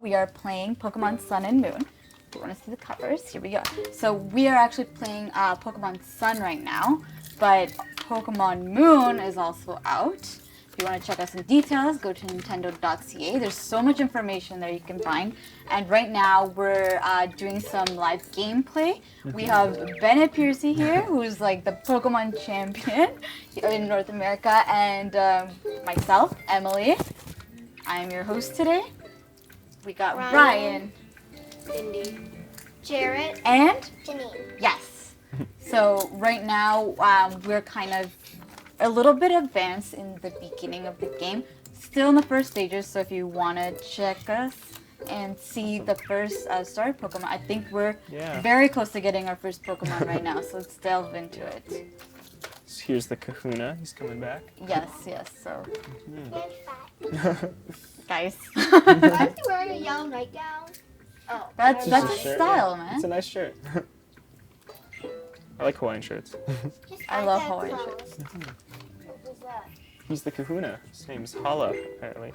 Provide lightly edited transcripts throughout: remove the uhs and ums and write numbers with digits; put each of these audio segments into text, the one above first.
We are playing Pokemon Sun and Moon. If you want to see the covers, here we go. So we are actually playing Pokemon Sun right now, but Pokemon Moon is also out. If you want to check out some details, go to nintendo.ca. There's so much information there you can find. And right now we're doing some live gameplay. We have Bennett Piercy here, who's like the Pokemon champion in North America, and myself, Emily. I'm your host today. We got Ryan, Cindy, Jarrett, and Janine. Yes. So right now we're kind of a little bit advanced in the beginning of the game. Still in the first stages, so if you want to check us and see the first starter Pokemon, I think we're very close to getting our first Pokemon right now, so let's delve into it. So here's the Kahuna. He's coming back. Yes, so... Guys. Why is he wearing a yellow nightgown? Oh, That's Just a a shirt, style, yeah. man. It's a nice shirt. I like Hawaiian shirts. I love Hawaiian shirts. What was that? He's the Kahuna. His name's Hala, apparently.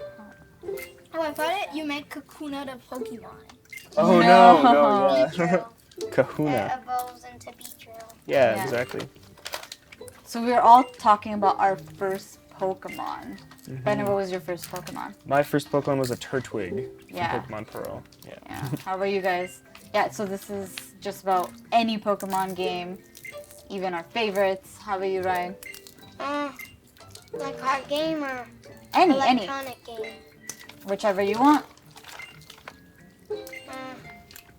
Oh, I thought you meant Kakuna the Pokemon. Oh, No. no, Beedrill. Kahuna. That evolves into Beedrill. Yeah, Yeah. exactly. So we're all talking about our first Pokemon. Bennett, what was your first Pokemon? My first Pokemon was a Turtwig Yeah. from Pokemon Pearl. Yeah. How about you guys? Yeah, so this is just about any Pokemon game, even our favorites. How about you, Ryan? Like card game or Any, electronic game? whichever you want.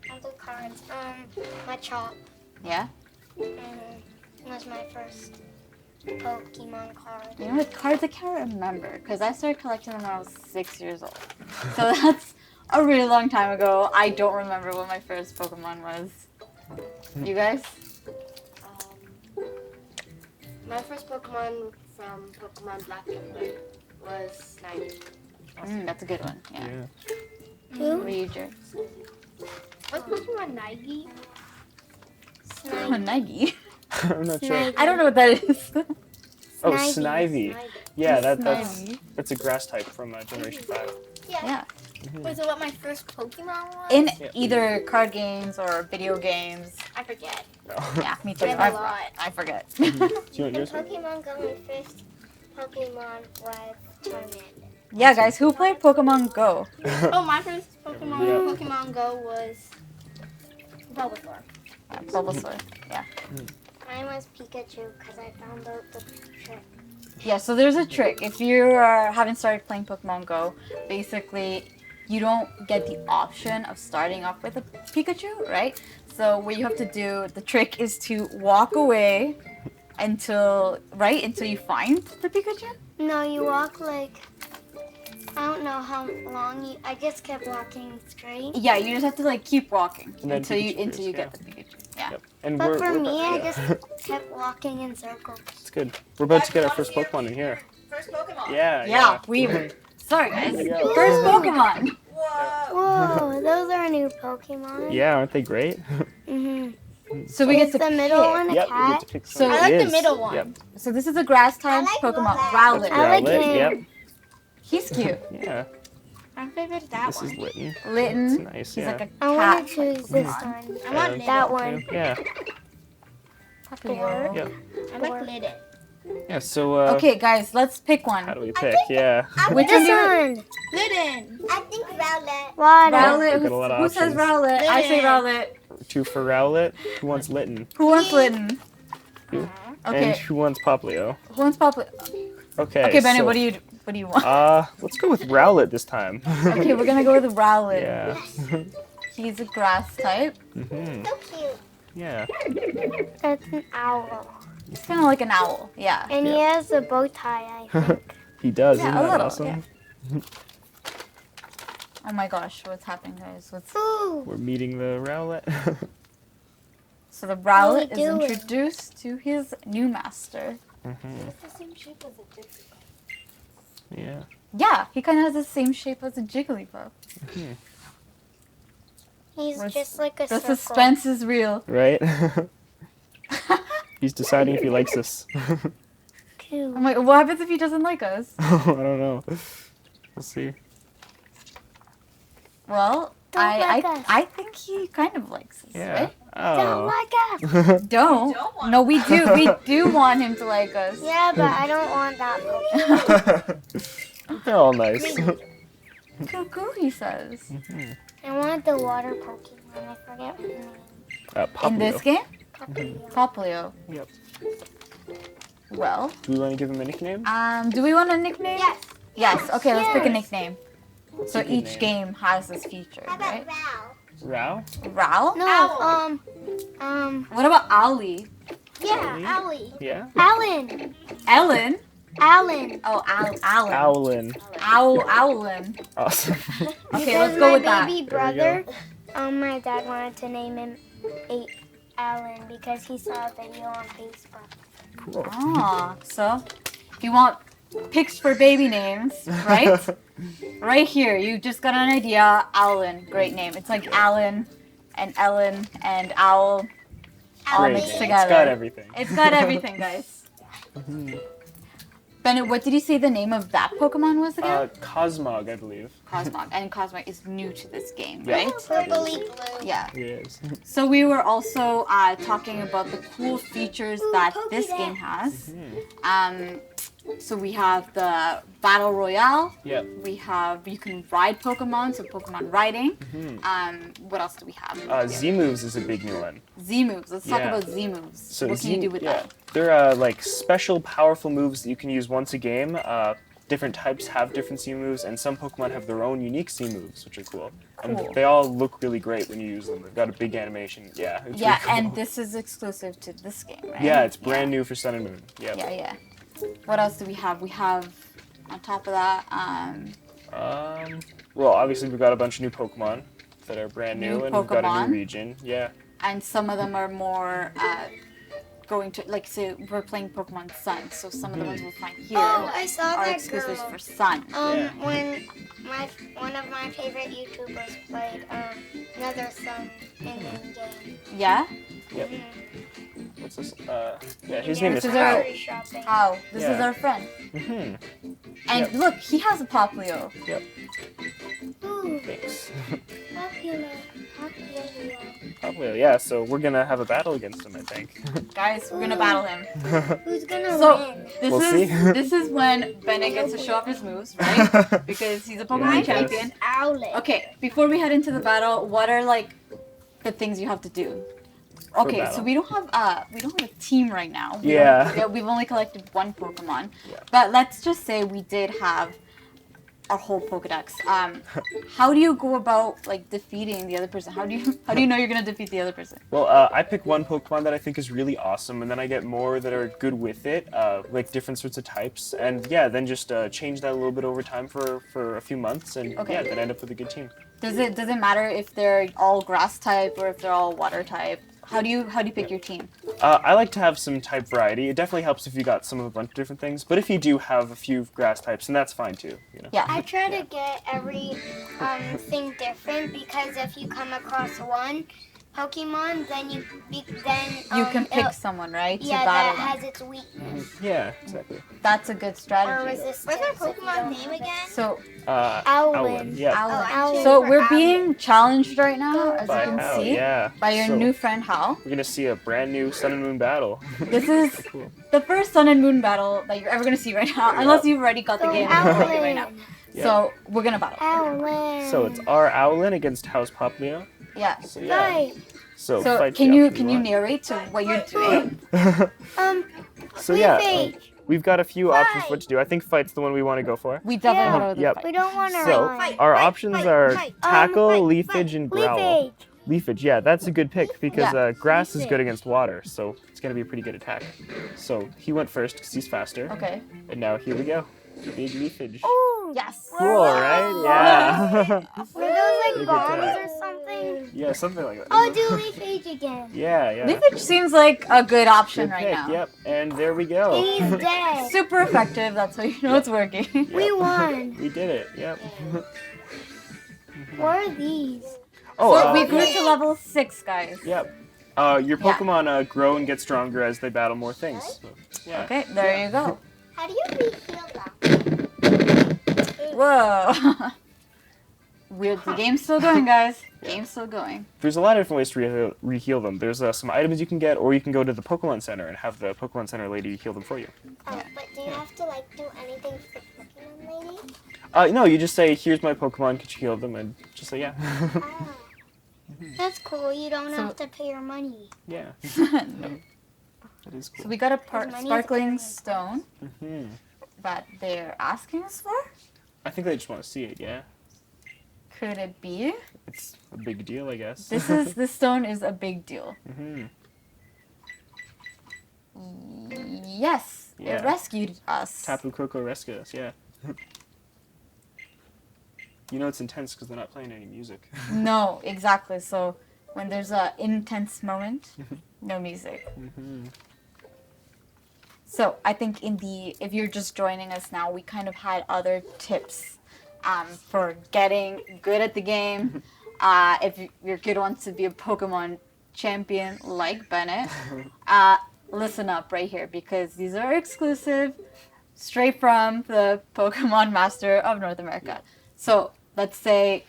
I'll do cards. My Chop. Yeah. Was my first Pokemon card. You know what, cards I can't remember, because I started collecting them when I was 6 years old. So that's a really long time ago. I don't remember what my first Pokemon was. You guys? My first Pokemon from Pokemon Black and White was Snivy. That's a good one. Yeah. Yeah. Who? What are you, Jer? Was Pokemon Nike? Oh, Nike. I'm not sure. I don't know what that is. Oh, Snivy. Snivy. Yeah, Snivy. that's a grass type from Generation 5. Yeah. Was it what my first Pokemon was? In Yeah. either card games or video games. I forget. Yeah, me too. I have a lot. I forget. Do you want In yours? Pokemon Go, my first Pokemon was Charmander. Yeah, guys, who played Pokemon Go? Oh, my first Pokemon Yeah. Pokemon Go was Bulbasaur. Yeah, Bulbasaur. Yeah. Mine was Pikachu because I found out the trick. Yeah, so there's a trick. If you haven't started playing Pokemon Go, basically you don't get the option of starting off with a Pikachu, right? So what you have to do, the trick is to walk away until you find the Pikachu. No, you walk like, I don't know how long I just kept walking straight. Yeah, you just have to like keep walking And then until you Pikachu appears, get the Pikachu. Yeah. Yep. And But for we're me, about- I yeah. just kept walking in circles. It's good. We're about to get our first Pokemon in here. First Pokemon. Yeah, we. Sorry, guys. Yeah. First Pokemon. Whoa, those are new Pokemon. Yeah, aren't they great? So we get Is to the middle pick. one a Yep, you get cat? to pick So- some. I It like the is. middle one. Yep. So this is a grass type I like Pokemon. Rowlet. That's Rowlet. I like Rowlet, him. Yep. He's cute. Yeah. My favorite is that This is Litten. Litten. It's nice. He's Yeah. like a I want cat. to choose this one. I want Yeah. that one. Yeah. Papillon. Yeah. I like Litten. Yeah. So. Okay, guys, let's pick one. How do we pick? Yeah. Which one This do you? one. Litten. I think Rowlet. Rowlet. We got a lot of Who says options. Rowlet? I say Rowlet. 2 for Rowlet. Who wants Litten? Who wants Litten? You. And Okay. who wants Poplio? Who wants Poplio? Okay. Okay, Bennett, so, what do you want? Let's go with Rowlet this time. Okay, we're gonna go with Rowlet. Yeah. He's a grass type. Mhm. So cute. Yeah. That's an owl. He's kind of like an owl. Yeah. And he has a bow tie, I think. He does. Yeah, Isn't a that little, awesome? Oh my gosh, what's happening, guys? Ooh. We're meeting the Rowlet. So the Rowlet is What are we doing? introduced to his new master. Mhm. It's the same shape as a Jigglypuff. Yeah. Yeah, he kind of has the same shape as a Jigglypuff. He's What's- just like a The circle. suspense is real. Right? He's deciding if he likes us. Cute. I'm like, what happens if he doesn't like us? I don't know. We'll see. Well, Don't like us. I think he kind of likes us, Yeah. right? Don't Oh. like us. Don't. No, we do. We do want him to like us. Yeah, but I don't want that Pokemon. They're all nice. Cuckoo, he says. I want the water Pokemon. I forget her name. In this Popplio. game? Popplio. Poplio. Yep. Well, Do we want to give him a nickname? do we want a nickname? Yes. Yes. Okay, let's pick a Yes. nickname. So a good each name? game has this feature, How about right? Val? Rao? Ral? No, What about Owlie? yeah, Owlie. Yeah. Alan. Ellen? Alan. Oh, Alan. Owlin. Owlin. Awesome. Okay, let's go with my that. baby There we brother, my dad wanted to name him Alan because he saw a video on Facebook. Cool. Ah, so if you want picks for baby names, right? Right here, you just got an idea. Owlin, great name. It's like Alan and Ellen and Owl all Great mixed name. together. It's got everything. It's got everything, guys. Bennett, what did you say the name of that Pokemon was again? Cosmog, I believe. Cosmog. And Cosmog is new to this game, Yeah. right? Purpley blue. Yeah. It is. So we were also talking about the cool features that this game has. So we have the Battle Royale. Yep. We have, you can ride Pokemon, so Pokemon riding. What else do we have? Z moves is a big new one. Z moves. Let's talk Yeah. about Z moves. So What can you do with that? They're like special, powerful moves that you can use once a game. Different types have different Z moves, and some Pokemon have their own unique Z moves, which are cool. Cool. And they all look really great when you use them. They've got a big animation. Yeah. It's Yeah, really cool. and this is exclusive to this game, right? Yeah, it's brand new for Sun and Moon. Yep. Yeah. What else do we have? We have, on top of that, Well, obviously we've got a bunch of new Pokemon that are brand new, New and we've got a Pokemon. new region. Yeah. and some of them are more going to, like, say we're playing Pokemon Sun, so some of the ones we'll find here Oh, I saw are that exclusives girl. for Sun. Yeah. When one of my favorite YouTubers played another Sun in game. Yeah? Yep. What's this? Yeah, his Yeah, name is This is Hal. our- grocery shopping. Oh, this is Yeah. our friend. Mhm. And Yep. look, he has a Poplio. Yep. Ooh, Thanks. popular. Probably. Yeah. So we're gonna have a battle against him, I think. Guys, we're gonna battle him. Who's gonna So win? this We'll is see. this is when Bennett gets to show off his moves, right? Because he's a Pokemon he does. champion. Owlet. Okay, before we head into the battle, what are like the things you have to do? Okay, so battle. we don't have a team right now. Yeah. We've only collected one Pokemon. Yeah. But let's just say we did have our whole Pokedex. How do you go about like defeating the other person? How do you know you're gonna defeat the other person? Well, I pick one Pokemon that I think is really awesome, and then I get more that are good with it, like different sorts of types, and yeah, then just change that a little bit over time for a few months, and Okay. yeah, then end up with a good team. Does it matter if they're all grass type or if they're all water type? How do you pick your team? I like to have some type variety. It definitely helps if you got some of a bunch of different things, but if you do have a few grass types, then that's fine too. You know. Yeah. I try to get every thing different because if you come across one Pokemon, then you can pick someone, right? To Yeah, battle that them. has its weakness. Yeah, exactly. That's a good Or strategy. resistance. What's our if you Pokemon don't name have it. again? So Owlin. Yeah. Alan. Owlin. So For we're Owlin. being challenged right now, as By you can Hal, see, yeah. by your So, new friend Hal. We're gonna see a brand new Sun and Moon battle. This is Cool. the first Sun and Moon battle that you're ever gonna see right now, unless you've already got the Go game and played it right now. Owlin. Yeah. So we're gonna battle. Owlin. So it's our Owlin against House Poplio. Yeah. So yeah. Right. So, So fight can the you option want. narrate to what you're doing? So yeah, Leafage. we've got a few options for what to do. I think fight's the one we want to go for. We definitely Yeah. want to go to the Yep. fight. We don't want to So run. our options are tackle, leafage, and growl. Leafage. Leafage, yeah, that's a good pick because Yeah. grass is Leafage. good against water, so it's gonna be a pretty good attack. So he went first because he's faster, Okay. and now here we go. Big leafage. Ooh. Yes. Cool, right? Yeah. Were those like Big bombs attack. or something? Yeah, something like that. Oh, do leafage again. Yeah, yeah. Leafage seems like a good option Good right pick. now. Yep, and there we go. He's dead. Super effective. That's how you know it's working. We won. We did it. Yep. What are these? So we grew yeah. to level 6, guys. Yep. Your Pokemon grow and get stronger as they battle more things. So, yeah. Okay, there you go. How do you reheal that? Whoa. The game's still going, guys. Game's still going. There's a lot of different ways to re-heal them. There's some items you can get, or you can go to the Pokemon Center and have the Pokemon Center lady heal them for you. But do you have to like do anything for the Pokemon lady? No, you just say, here's my Pokemon, could you heal them? And just say, yeah. Oh. That's cool. You don't have to pay your money. Yeah. No. That is cool. So we got a Because money is sparkling everything. stone that they're asking us for. I think they just want to see it, yeah. Could it be? It's a big deal, I guess. This stone is a big deal. Yes, Yeah. it rescued us. Tapu Koko rescued us, yeah. You know it's intense because they're not playing any music. No, exactly. So when there's a intense moment, no music. So I think if you're just joining us now, we kind of had other tips for getting good at the game. If your kid wants to be a Pokemon champion like Bennett, listen up right here because these are exclusive, straight from the Pokemon Master of North America. So let's say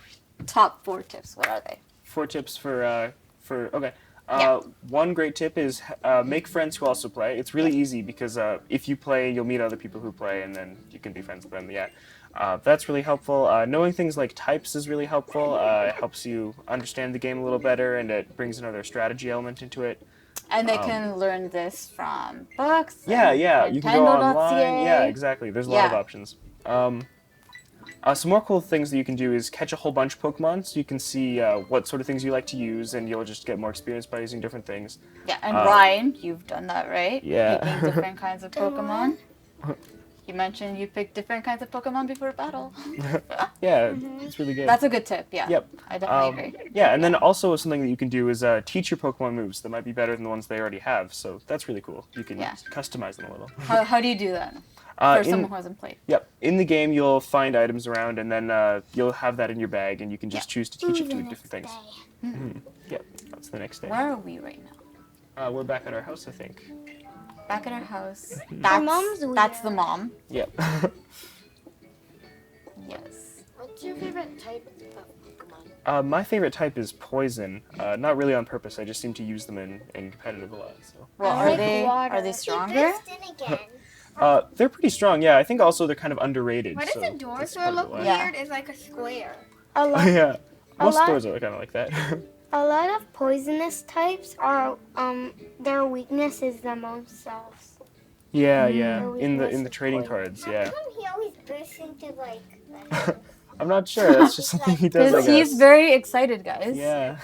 top 4 tips. What are they? 4 tips for okay. Yeah. One great tip is make friends who also play. It's really easy because if you play, you'll meet other people who play, and then you can be friends with them. Yeah, that's really helpful. Knowing things like types is really helpful. It helps you understand the game a little better, and it brings another strategy element into it. And they can learn this from books. Yeah, you can go online. Nintendo.ca. Yeah, exactly. There's a lot of options. Some more cool things that you can do is catch a whole bunch of Pokemon, so you can see what sort of things you like to use, and you'll just get more experience by using different things. Yeah, and Ryan, you've done that, right? Yeah. Picking different kinds of Pokemon. You mentioned you picked different kinds of Pokemon before battle. Yeah, it's really good. That's a good tip, yeah. Yep. I definitely agree. Yeah, and then also something that you can do is teach your Pokemon moves that might be better than the ones they already have, so that's really cool. You can customize them a little. How do you do that? For someone who hasn't played. Yep. In the game, you'll find items around, and then you'll have that in your bag, and you can just choose to teach it to different things. Yep. That's the next day. Where are we right now? We're back at our house, I think. Back at our house. mom's That's the mom. Yep. Yes. What's your favorite type of Pokemon? My favorite type is poison. Not really on purpose. I just seem to use them in competitive a lot. So. Well, are they stronger? They're pretty strong. Yeah, I think also they're kind of underrated. Why does so the door that's so part of look why. weird? It's like a square. Yeah. Most lot- stores are kind of like that. A lot of poisonous types are their weakness is themselves. Yeah. Their In weakness the is trading poison. cards. Yeah. How come he always bursts into like? I'm not sure. That's just something he does. I Because he's guess. very excited, guys. Yeah.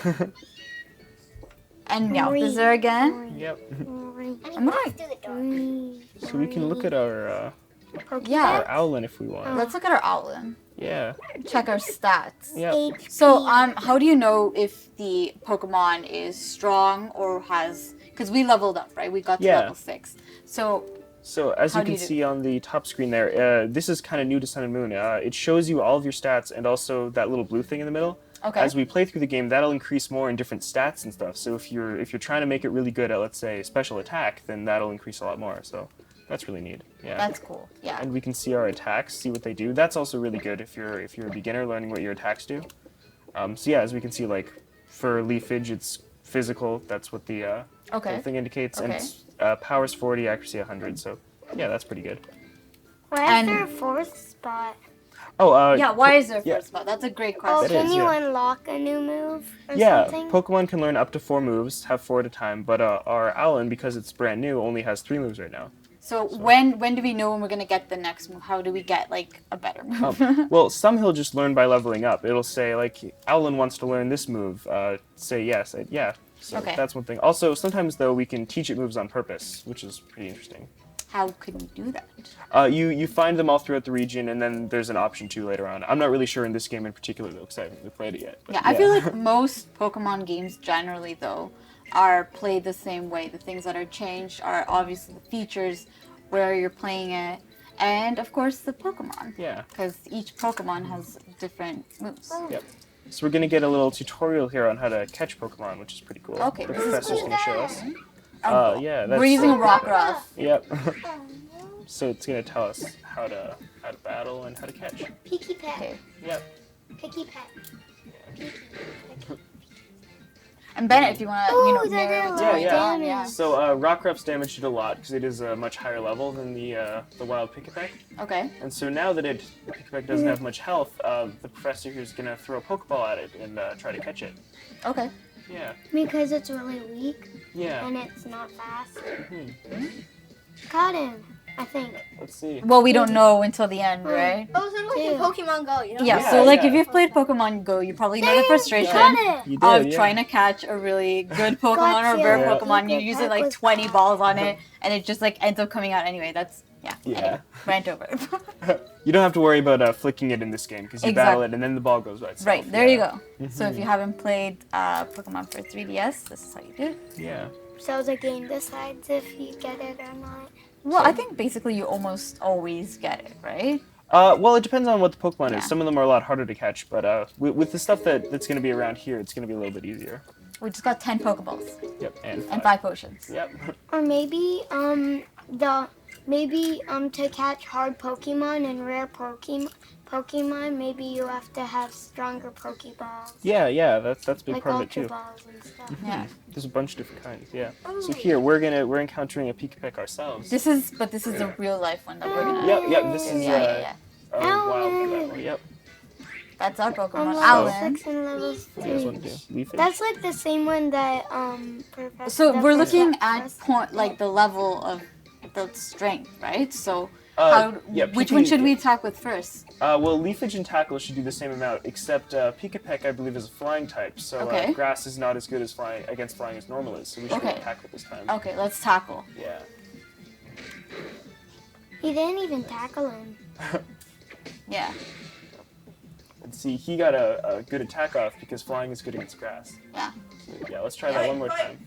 And Meowth there again. Yep. I'm gonna. So we can look at our Yeah. Owlin if we want. Let's look at our Owlin. Yeah. Check our stats. Yep. So, how do you know if the Pokemon is strong or has? Because we leveled up, right? We got to level 6. So, So as How you do can you do- see on the top screen there, this is kind of new to Sun and Moon. It shows you all of your stats and also that little blue thing in the middle. okay. As we play through the game, that'll increase more in different stats and stuff. So if you're trying to make it really good at, let's say, special attack, then that'll increase a lot more. So that's really neat. Yeah. That's cool. Yeah. And we can see our attacks, see what they do. That's also really good if you're a beginner learning what your attacks do. So yeah, as we can see, like for Leafage, it's physical. That's what the Okay. little thing indicates, and Okay. it's, power's 40, accuracy 100. So yeah, that's pretty good. Why And- is there a 4th spot? Oh, Yeah. Why is there yeah. first spot? That's a great Oh, question. That can is, you yeah. unlock a new move or Yeah, something? Pokemon can learn up to 4 moves, have 4 at a time, but our Owlin, because it's brand new, only has 3 moves right now. So when do we know when we're gonna get the next move? How do we get like a better move? Well, some he'll just learn by leveling up. It'll say, like, Owlin wants to learn this move. Say yes. Yeah. So Okay. that's one thing. Also, sometimes, though, we can teach it moves on purpose, which is pretty interesting. How can we do that? You find them all throughout the region, and then there's an option too later on. I'm not really sure in this game in particular, though, because I haven't really played it yet. But Yeah, I feel like most Pokemon games generally, though, are played the same way. The things that are changed are obviously the features, where you're playing it, and of course the Pokemon. Yeah. Because each Pokemon has different moves. Yep. So we're going to get a little tutorial here on how to catch Pokemon, which is pretty cool. Okay, The this is professor's cool. going to show us. Oh, Yeah, that's... we're using a Rockruff. Yep. So it's going to tell us how to battle and how to catch. Peeky Pet. Okay. Yep. Picky pet. And Bennett, if you want to, Ooh, narrow it that's down, a lot yeah. So Rockruff's damaged it a lot because it is a much higher level than the wild Pikipek. Okay. And so now that Pikipek doesn't have much health, the professor here is gonna throw a Pokeball at it and try to catch it. Okay. Yeah. Because it's really weak Yeah. and it's not fast. Hmm. Got him, I think. Let's see. Well, we don't know until the end, right? Oh, so like in Pokemon Go, you know? Yeah, Yeah, so like yeah. if you've played Pokemon Go, you probably know the frustration Got it. You of did, yeah. trying to catch a really good Pokemon or a rare Yeah. Pokemon. You use it like 20 balls on it, and it just like ends up coming out anyway. That's, yeah. Yeah. Anyway, rant over. You don't have to worry about flicking it in this game because you battle Exactly. it and then the ball goes by itself. Right, there you go. Mm-hmm. So if you haven't played Pokemon for 3DS, this is how you do it. Yeah. So the game decides if you get it or not. Well, I think basically you almost always get it, right? Well, it depends on what the Pokemon Yeah. is. Some of them are a lot harder to catch, but with the stuff that's going to be around here, it's going to be a little bit easier. We just got 10 Pokeballs Yep, and and 5 potions. Yep. Or maybe to catch hard Pokemon and rare Pokemon, maybe you have to have stronger Pokeballs. Yeah, that's a big Like part of it Ultra too. Balls and stuff. Yeah. There's a bunch of different kinds, yeah. So here we're encountering a Pikipek ourselves. This is the real life one that we're gonna. Yep, this is Yeah. a wild Alan. level. Yep. That's our On Pokemon, level Alan. 6 and level What do you guys 3. want to do? Leafage? That's like the same one that Professor. So the we're looking professor- at point like the level of the strength, right? So yeah, which Pika- one should we attack with first? Well, Leafage and Tackle should do the same amount, except Pikipek, I believe, is a flying type, so Okay. Grass is not as good as flying as normal is, so we should Okay. attack it this time. Okay, let's tackle. Yeah. He didn't even tackle him. Yeah. And see, he got a good attack off because flying is good against Grass. Yeah. So, yeah, let's try that one more time.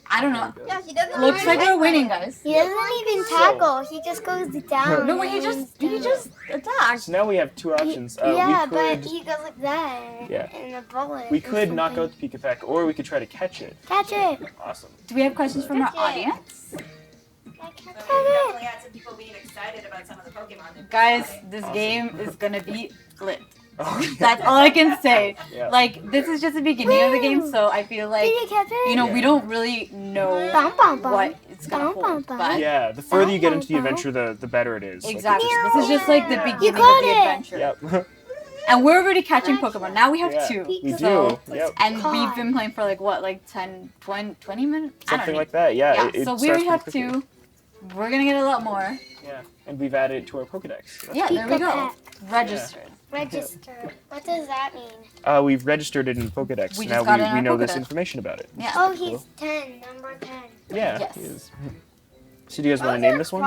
I don't know. Yeah, she doesn't Looks like we're winning, guys. He doesn't even tackle. He just goes down. No, but he just attacked. So now we have two options. Yeah, we but could, he goes like that. Yeah. And a bullet. we or could knock something. out the Pikipek, or we could try to catch it. Catch it. Awesome. Do we have questions from our audience? So we definitely had some people being excited about some of the Pokemon. that we Guys, saw. this Awesome. game is gonna be lit. Oh, yeah. That's all I can say. Yeah. Like, this is just the beginning of the game, so I feel like, Did you catch it? you know, Yeah. we don't really know Bum, bum, bum. what it's gonna Bum, hold. bum, bum. But Yeah, the further you get into the adventure, the better it is. Like, exactly, it's this is just like the Yeah. beginning of got the it. adventure. Yep. And we're already catching Pokemon. Now we have Yeah, 2. we do. So, Yep. and God. we've been playing for like what, like 10, 20 minutes? I don't Something know. like that. Yeah. Yeah, it so we starts already have pretty quickly. 2. We're gonna get a lot more. Yeah, and we've added it to our Pokedex. That's Yeah, there we go. Pikipek. Registered. Register. What does that mean? We've registered it in the Pokedex. We now just got it in we our know this Pokedex. information about it. Yeah. Oh, he's 10. Number 10. Yeah. Yes. He is. So do you guys want to name this one?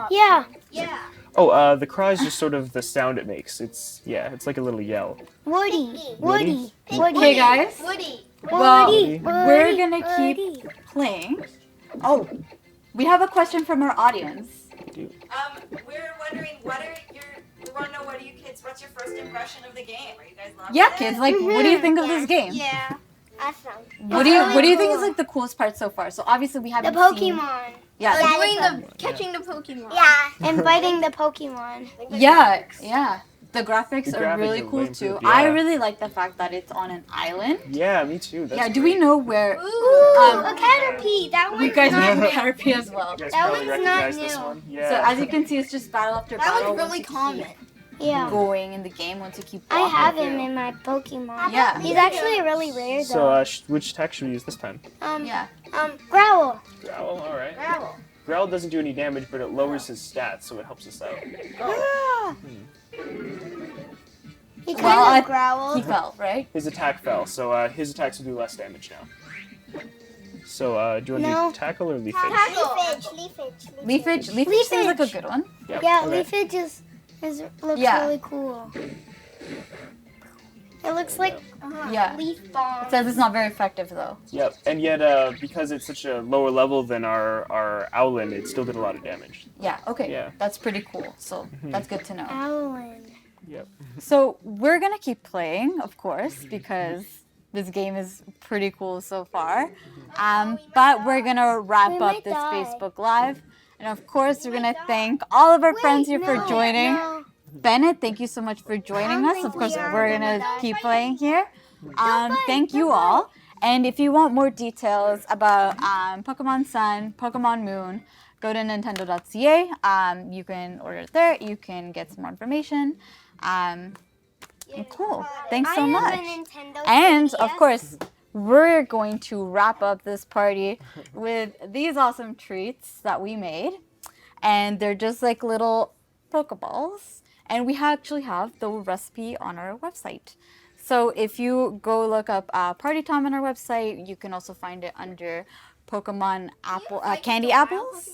Yeah. Yeah. Oh, the cry is just sort of the sound it makes. It's like a little yell. Woody. Woody? Woody. Woody. Okay, guys. Woody. Well, Woody. we're gonna keep Woody. playing. Oh, we have a question from our audience. We're wondering, we want to know what's your first impression of the game? Are you guys loving Yeah, it? kids, like, what do you think of this game? Yeah. Awesome. What do you think is like the coolest part so far? So obviously we The haven't seen. Pokemon. Yeah. Doing the catching the Pokemon. Yeah. And fighting the Pokemon. Yeah. The graphics The are graphics really are cool way too. improved, I yeah. really like the fact that it's on an island. Yeah, me too. That's Yeah, do we great. know where? Ooh, a Caterpie. That We one's guys not have new. Caterpie as well. You guys That probably one's not recognize this new. one. So Yeah. as you can see, it's just battle after That battle. was really once you common. keep Yeah. going in the game once you keep. I walking have him through. in my Pokemon. Yeah. He's actually really rare So, though. which attack should we use this time? Yeah. Growl. Growl, all right. Gravel. Growl doesn't do any damage, but it lowers his stats, so it helps us out. He kind Well, of growled. He fell, right? His attack fell, so his attacks will do less damage now. So, do you want to No. do tackle or leafage? Leafage seems like a good one. Yeah, okay. Leafage looks Yeah. really cool. It looks like Yeah. leaf bomb. It says it's not very effective though. Yep, and yet because it's such a lower level than our Owlin, it still did a lot of damage. Yeah. Okay. Yeah. That's pretty cool. So that's good to know. Owlin. Yep. So we're gonna keep playing, of course, because this game is pretty cool so far. But we're gonna wrap We up might this die. Facebook Live, and of course we're gonna thank all of our friends here for No, joining. no. Bennett, thank you so much for joining us. Of course, we're gonna keep playing here. Thank you all. And if you want more details about Pokemon Sun, Pokemon Moon, go to nintendo.ca. You can order it there. You can get some more information. Cool. Thanks so much. And of course, we're going to wrap up this party with these awesome treats that we made. And they're just like little Pokeballs. And we actually have the recipe on our website. So if you go look up Party Time on our website, you can also find it under Pokemon Apple Candy Apples.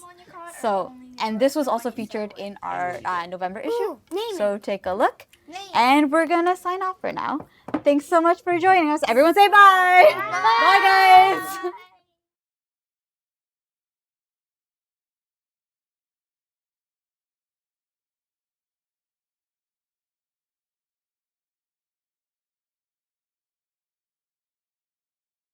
So, and this was also featured in our November issue. So take a look. And we're gonna sign off for now. Thanks so much for joining us. Everyone say bye. Bye guys.